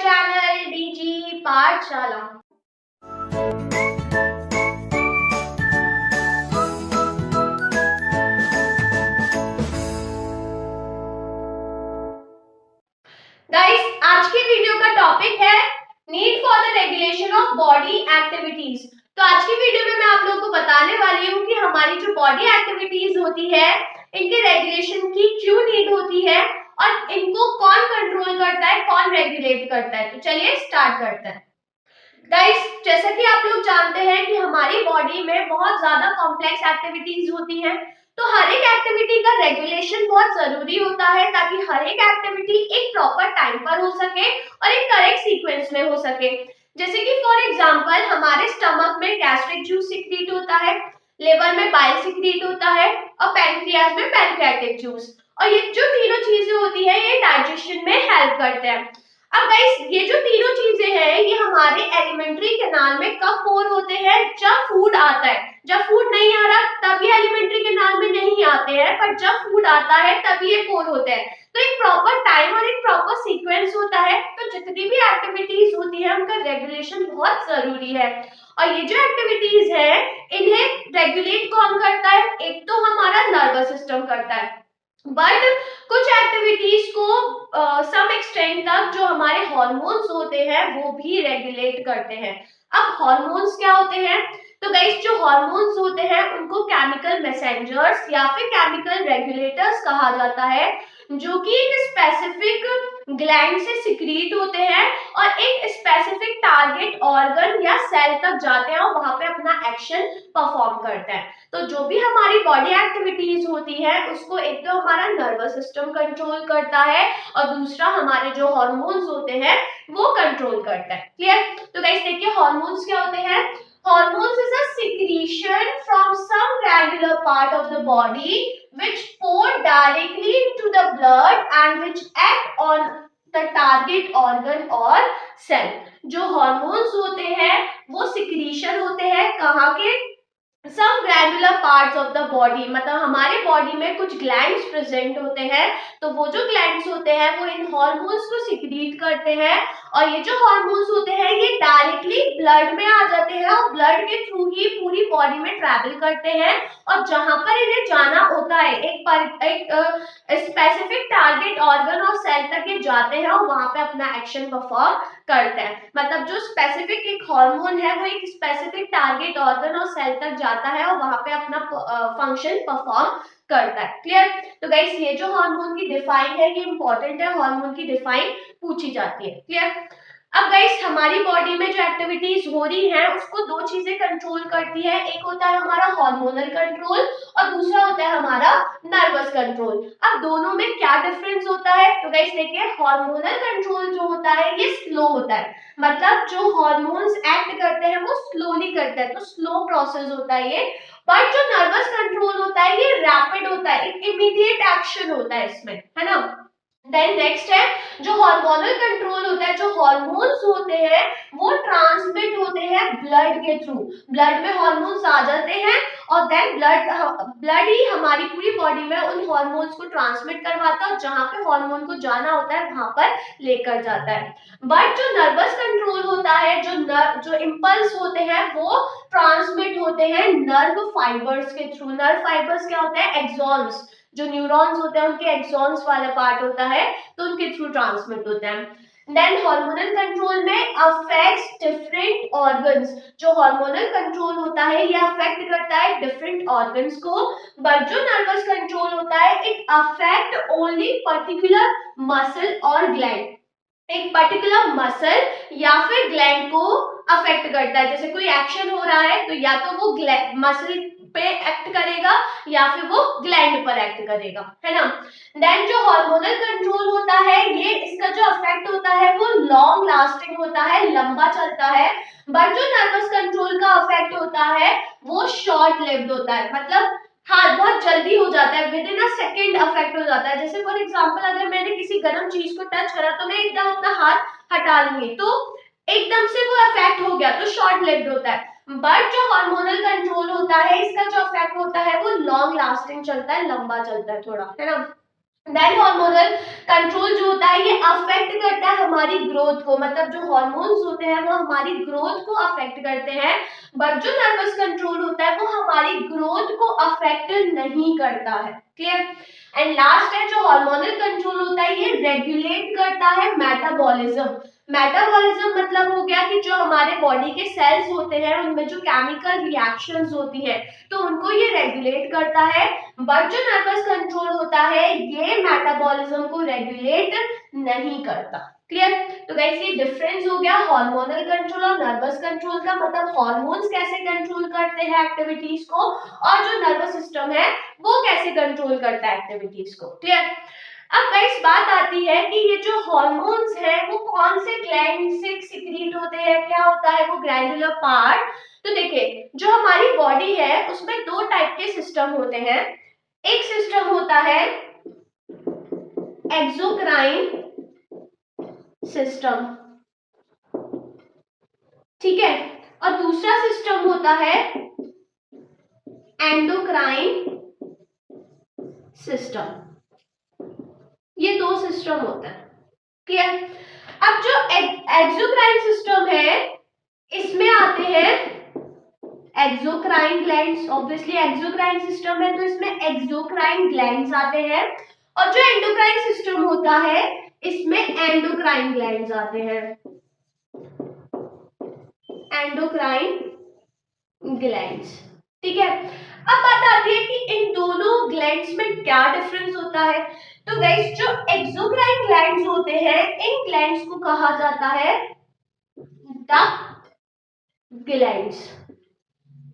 Channel DG पाठशाला। Guys, आज की वीडियो का टॉपिक है need for the regulation of body activities. तो आज की वीडियो में मैं आप लोगों को बताने वाली हूँ कि हमारी जो बॉडी एक्टिविटीज होती है इनके रेगुलेशन की क्यों नीड होती है और इनको कौन कंट्रोल करता है, कौन रेगुलेट करता है। तो चलिए स्टार्ट करते हैं। गाइस, जैसा कि आप लोग जानते हैं कि हमारी बॉडी में बहुत ज्यादा कॉम्प्लेक्स एक्टिविटीज होती हैं, तो हर एक एक्टिविटी का रेगुलेशन बहुत जरूरी होता है ताकि हर एक एक्टिविटी एक प्रॉपर टाइम पर हो सके और एक करेक्ट सीक्वेंस में हो सके। जैसे कि फॉर एग्जांपल हमारे स्टमक में गैस्ट्रिक जूस सिक्रीट होता है, लिवर में बाइल सिक्रीट होता है और पैनक्रियाज में पैनक्रियाटिक जूस। और ये जो तीनों चीजें होती है ये डाइजेशन में हेल्प करते हैं। अब गाइस, ये जो तीनों चीजें हैं ये हमारे एलिमेंट्री कैनाल में कब पोर होते हैं? जब फूड आता है। जब फूड नहीं आ रहा तब ये एलिमेंट्री कैनाल में नहीं आते हैं, पर जब फूड आता है तब ये पोर होते हैं। तो एक प्रॉपर टाइम और एक प्रॉपर सीक्वेंस होता है। तो जितनी भी एक्टिविटीज होती है उनका रेगुलेशन बहुत जरूरी है। और ये जो एक्टिविटीज है इन्हें रेगुलेट कौन करता है? एक तो हमारा नर्वस सिस्टम करता है, बट कुछ एक्टिविटीज को सम एक्सटेंट तक जो हमारे हॉर्मोन्स होते हैं वो भी रेगुलेट करते हैं। अब हॉर्मोन्स क्या होते हैं? तो गाइस, जो हॉर्मोन्स होते हैं उनको केमिकल मैसेंजर्स या फिर केमिकल रेगुलेटर्स कहा जाता है, जो कि एक स्पेसिफिक ग्लैंड से सिक्रीट होते हैं और एक स्पेसिफिक टारगेट ऑर्गन या सेल तक जाते हैं और वहां पे अपना एक्शन परफॉर्म करते हैं। तो जो भी हमारी बॉडी एक्टिविटीज होती है उसको एक तो हमारा नर्वस सिस्टम कंट्रोल करता है और दूसरा हमारे जो हॉर्मोन्स होते हैं वो कंट्रोल करता है। क्लियर? तो गाइस देखिए, हॉर्मोन्स क्या होते हैं? Hormones is a secretion from some glandular part of the body which pour directly into the blood and which act on the target organ or cell। जो hormones होते हैं वो secretion होते हैं कहाँ के? Some glandular parts of the body, मतलब हमारे बॉडी में कुछ ग्लैंड्स प्रेजेंट होते हैं। तो वो जो ग्लैंड्स होते हैं वो इन हार्मोन्स को सिक्रीट करते हैं और ये जो हार्मोन्स होते हैं ये डायरेक्टली ब्लड में आ जाते हैं और ब्लड के थ्रू ही पूरी बॉडी में ट्रैवल करते हैं और जहां पर इन्हें जाना होता है एक स्पेसिफिक टारगेट ऑर्गन और सेल तक ये जाते हैं और वहां पे अपना एक्शन परफॉर्म करते हैं। मतलब जो स्पेसिफिक एक हार्मोन है वो एक स्पेसिफिक टारगेट ऑर्गन और सेल तक जाता है और वहां पे अपना फंक्शन परफॉर्म करता है। क्लियर? तो गाइस, ये जो हार्मोन की डिफाइन है ये इंपॉर्टेंट है, हार्मोन की डिफाइन पूछी जाती है। क्लियर? अब गाइस, हमारी बॉडी में जो एक्टिविटीज हो रही हैं उसको दो चीजें कंट्रोल करती है। एक होता है हमारा हार्मोनल कंट्रोल और दूसरा होता है हमारा नर्वस कंट्रोल। अब दोनों में क्या डिफरेंस होता है? तो गाइस देखिए, हार्मोनल कंट्रोल जो होता है ये स्लो होता है, मतलब जो हार्मोन्स एक्ट करते हैं वो स्लोली करते हैं, तो स्लो प्रोसेस होता है ये। बट जो नर्वस कंट्रोल होता है ये रैपिड होता है, एक इमीडिएट एक्शन होता है इसमें, है ना। देन नेक्स्ट है जो हार्मोनल कंट्रोल होता है, जो हार्मोन्स होते हैं वो ट्रांसमिट होते हैं ब्लड के थ्रू। ब्लड में हार्मोन्स आ जाते हैं और देन ब्लड ही हमारी पूरी बॉडी में उन हार्मोन्स को ट्रांसमिट करवाता है और जहां पे हार्मोन को जाना होता है वहां पर लेकर जाता है। बट जो नर्वस कंट्रोल होता है, जो इम्पल्स होते हैं वो ट्रांसमिट होते हैं नर्व फाइबर्स के थ्रू। नर्व फाइबर्स क्या होते हैं? एक्सॉन्स, जो न्यूरॉन्स होते हैं उनके एक्सॉन्स वाला पार्ट होता है तो उनके थ्रू ट्रांसमिट होते हैं। देन हार्मोनल कंट्रोल में अफेक्ट्स डिफरेंट ऑर्गन्स। जो हार्मोनल कंट्रोल होता है ये अफेक्ट करता है डिफरेंट ऑर्गन्स को, बट जो नर्वस कंट्रोल होता है it affect only particular muscle और ग्लैंड। एक पर्टिकुलर मसल या फिर ग्लैंड को अफेक्ट करता है। जैसे कोई एक्शन हो रहा है तो या तो वो मसल पे एक्ट करेगा या फिर वो ग्लैंड पर एक्ट करेगा, है ना। देन जो हार्मोनल कंट्रोल होता है ये इसका जो इफेक्ट होता है वो लॉन्ग लास्टिंग होता है, लंबा चलता है। बट जो नर्वस कंट्रोल का इफेक्ट होता है वो शॉर्ट लिव्ड होता है, मतलब हाँ बहुत जल्दी हो जाता है, with in a second affect हो जाता है। जैसे फॉर एग्जांपल अगर मैंने किसी गर्म चीज को टच करा तो मैं एकदम अपना हाथ हटा लूंगी तो एकदम से वो अफेक्ट हो गया, तो शॉर्ट लिव्ड होता है। बट जो हार्मोनल कंट्रोल होता है इसका जो इफेक्ट होता है वो लॉन्ग लास्टिंग चलता है, लंबा चलता है थोड़ा, है ना। देन हार्मोनल कंट्रोल जो होता है ये अफेक्ट करता है हमारी ग्रोथ को, मतलब जो हॉर्मोन्स होते हैं वो हमारी ग्रोथ को अफेक्ट करते हैं, बट जो नर्वस कंट्रोल होता है वो हमारी ग्रोथ को अफेक्ट नहीं करता है। क्लियर? एंड लास्ट है जो हार्मोनल कंट्रोल होता है, ये रेगुलेट करता है मेटाबॉलिज्म। मेटाबॉलिज्म मतलब हो गया कि जो हमारे बॉडी के सेल्स होते हैं उनमें जो केमिकल रिएक्शंस होती है तो उनको ये रेगुलेट करता है, बट जो नर्वस कंट्रोल होता है ये मेटाबॉलिज्म को रेगुलेट नहीं करता। क्लियर? तो गाइस ये डिफरेंस हो गया हार्मोनल कंट्रोल और नर्वस कंट्रोल का, मतलब हार्मोन्स कैसे कंट्रोल करते हैं एक्टिविटीज को और जो नर्वस सिस्टम है वो कैसे कंट्रोल करता है एक्टिविटीज को। क्लियर? अब गाइस बात आती है कि ये जो हार्मोन्स है वो कौन से ग्लैंड से सिक्रीट होते हैं, क्या होता है वो ग्लैंडुलर पार्ट। तो देखिए जो हमारी बॉडी है उसमें दो टाइप के सिस्टम होते हैं। एक सिस्टम होता है एक्सोक्राइन सिस्टम, ठीक है, और दूसरा सिस्टम होता है एंडोक्राइन सिस्टम। ये दो सिस्टम होता है। क्लियर? अब जो एक्सोक्राइन सिस्टम है इसमें आते हैं exocrine glands, obviously exocrine system है तो इसमें एक्सोक्राइन ग्लैंड्स आते हैं, और जो एंडोक्राइन सिस्टम होता है इसमें एंडोक्राइन ग्लैंड्स आते हैं, एंडोक्राइन ग्लैंड्स। ठीक है, अब बात आती है कि इन दोनों ग्लैंड्स में क्या डिफरेंस होता है। तो गाइस जो एक्सोक्राइन ग्लैंड्स होते हैं इन ग्लैंड्स को कहा जाता है डक्ट ग्लैंड्स,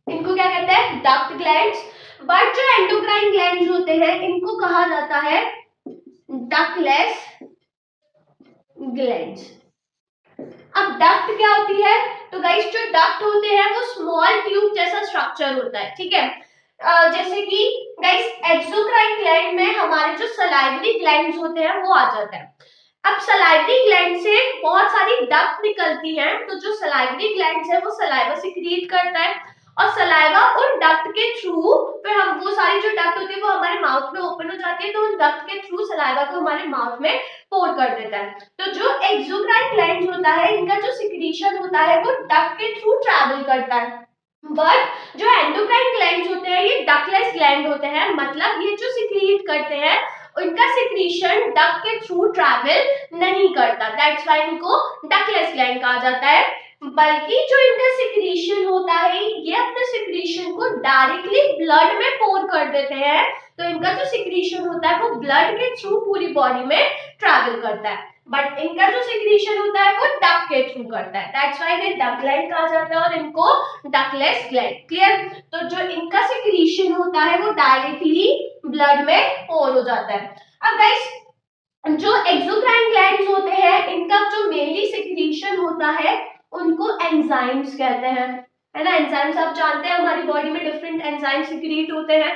इनको क्या कहते हैं डक्ट ग्लैंड्स, बट जो एंडोक्राइन ग्लैंड्स होते हैं इनको कहा जाता है डक्टलेस ग्लैंड्स। अब डक्ट क्या होती है, तो गाइस जो डक्ट होते हैं वो स्मॉल ट्यूब जैसा स्ट्रक्चर होता है। ठीक है, जैसे कि गाइस एक्सोक्राइन ग्लैंड में हमारे जो सलाइवरी ग्लैंड्स होते हैं वो आ जाता है। अब सलाइवरी ग्लैंड से बहुत सारी डक्ट निकलती हैं, तो जो सलाइवरी ग्लैंड्स है वो सलाइवा सिक्रीट करता है, और सलाइवा उन डक्ट के थ्रू फिर हम वो सारी जो डक्ट होती है वो हमारे माउथ में ओपन हो जाती है, तो उन डक्ट के थ्रू सलाइवा को हमारे माउथ में पोर कर देता है। तो जो एक्सोक्राइन ग्लैंड होता है इनका जो सिक्रीशन होता है वो डक्ट के थ्रू ट्रैवल करता है, बट जो एंडोक्राइन ग्लैंड्स होते हैं ये डक्टलेस ग्लैंड होते हैं, मतलब ये जो सिक्रीट करते हैं उनका सिक्रीशन डक्ट के थ्रू ट्रैवल नहीं करता, दैट्स व्हाई इनको डक्टलेस ग्लैंड कहा जाता है। बल्कि जो इनका सिक्रीशन होता है ये अपने सिक्रीशन को डायरेक्टली ब्लड में पोर कर देते हैं, तो इनका जो सिक्रीशन होता है वो ब्लड के थ्रू पूरी बॉडी में ट्रैवल करता है, बट इनका जो सिक्रीशन होता है वो डक्ट के थ्रू करता है, दैट्स व्हाई इन्हें डक्ट ग्लैंड कहा जाता है और इनको डक्टलेस ग्लैंड। क्लियर? तो जो इनका सिक्रीशन होता है वो डायरेक्टली ब्लड में पोर हो जाता है। अब गाइस जो एक्सोक्राइन ग्लैंड्स होते हैं इनका जो मेनली सिक्रीशन होता है उनको एंजाइम्स कहते हैं, है ना। एंजाइम्स आप जानते हैं हमारी बॉडी में डिफरेंट एंजाइम सिक्रीट होते हैं,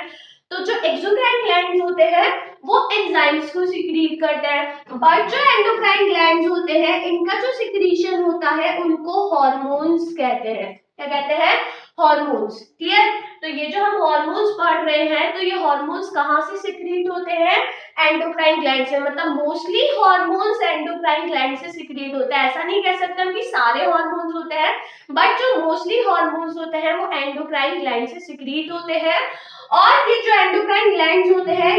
तो जो एक्सोक्राइन ग्लैंड्स होते हैं वो एंजाइम्स को सिक्रीट करते हैं, बट जो एंडोक्राइन ग्लैंड्स होते हैं इनका जो सिक्रीशन होता है उनको हार्मोन्स कहते हैं। क्या कहते हैं? हार्मोन्स। क्लियर? तो ये जो हम हार्मोन्स पढ़ रहे हैं तो ये हार्मोन्स कहाँ से सिक्रीट होते हैं? एंडोक्राइन ग्लैंड से, मतलब मोस्टली हार्मोन्स एंडोक्राइन ग्लैंड से सिक्रीट होते हैं। ऐसा नहीं कह सकते हम कि सारे हार्मोन्स होते हैं, बट जो मोस्टली हार्मोन्स होते हैं वो एंडोक्राइन ग्लैंड से सिक्रीट होते हैं, और ये जो एंडोक्राइन ग्लैंड्स होते हैं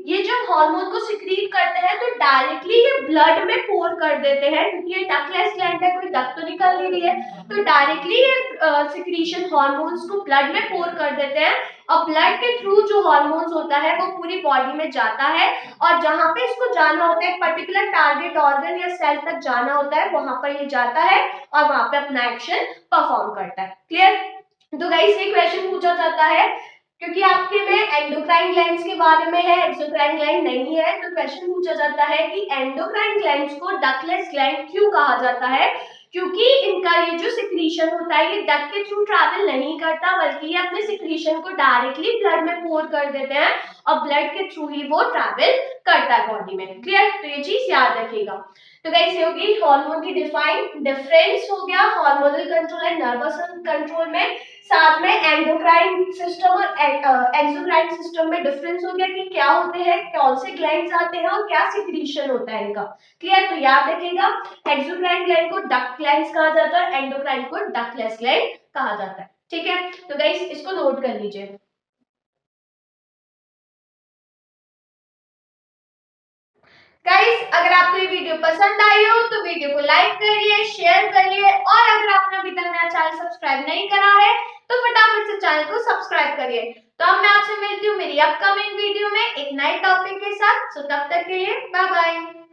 ये जब हार्मोन को सिक्रीट करते हैं तो डायरेक्टली ये ब्लड में पोर कर देते हैं, क्योंकि ये डक्टलेस ग्लैंड है, कोई डक्ट तो निकल नहीं रही है, तो डायरेक्टली ये सिक्रीशन हार्मोन्स को ब्लड में पोर कर देते हैं, और ब्लड के थ्रू जो हार्मोन्स होता है वो पूरी बॉडी में जाता है, और जहां पे इसको जाना होता है पर्टिकुलर टारगेट ऑर्गन या सेल तक जाना होता है वहां पर ये जाता है और वहां पे अपना एक्शन परफॉर्म करता है। क्लियर? तो गाइस ये क्वेश्चन पूछा जाता है क्योंकि आपके में एंडोक्राइन ग्लैंड्स के बारे में है, एक्सोक्राइन ग्लैंड नहीं है, तो क्वेश्चन पूछा जाता है कि एंडोक्राइन ग्लैंड्स को डक्टलेस ग्लैंड क्यों कहा जाता है, क्योंकि इनका ये जो सिक्रीशन होता है ये डक्ट के थ्रू ट्रैवल नहीं करता, बल्कि ये अपने सिक्रीशन को डायरेक्टली ब्लड में पोर कर देते हैं और ब्लड के थ्रू ही वो ट्रैवल करता है बॉडी में। क्लियर? तो ये चीज याद रखिएगा। तो गाइस ये होगी हार्मोन की डिफाइन डिफरेंस हो गया hormonal control and nervous control में, साथ में एंडोक्राइन सिस्टम और एक्सोक्राइन सिस्टम में डिफरेंस हो गया कि क्या होते हैं, कौन से ग्लैंड्स आते हैं और क्या सिक्रीशन होता है इनका। क्लियर? तो याद रखिएगा एक्सोक्राइन ग्लैंड को डक्ट ग्लैंड्स कहा जाता है, एंडोक्राइन को डक्टलेस ग्लैंड कहा जाता है। ठीक है, तो गाइस इसको नोट कर लीजिए। गाइस अगर आपको ये वीडियो पसंद आई हो तो वीडियो को लाइक करिए, शेयर करिए, और अगर आपने अभी तक मेरा चैनल सब्सक्राइब नहीं करा है तो फटाफट से चैनल को सब्सक्राइब करिए। तो अब मैं आपसे मिलती हूँ मेरी अपकमिंग वीडियो में एक नए टॉपिक के साथ। सो तब तक के लिए बाय बाय।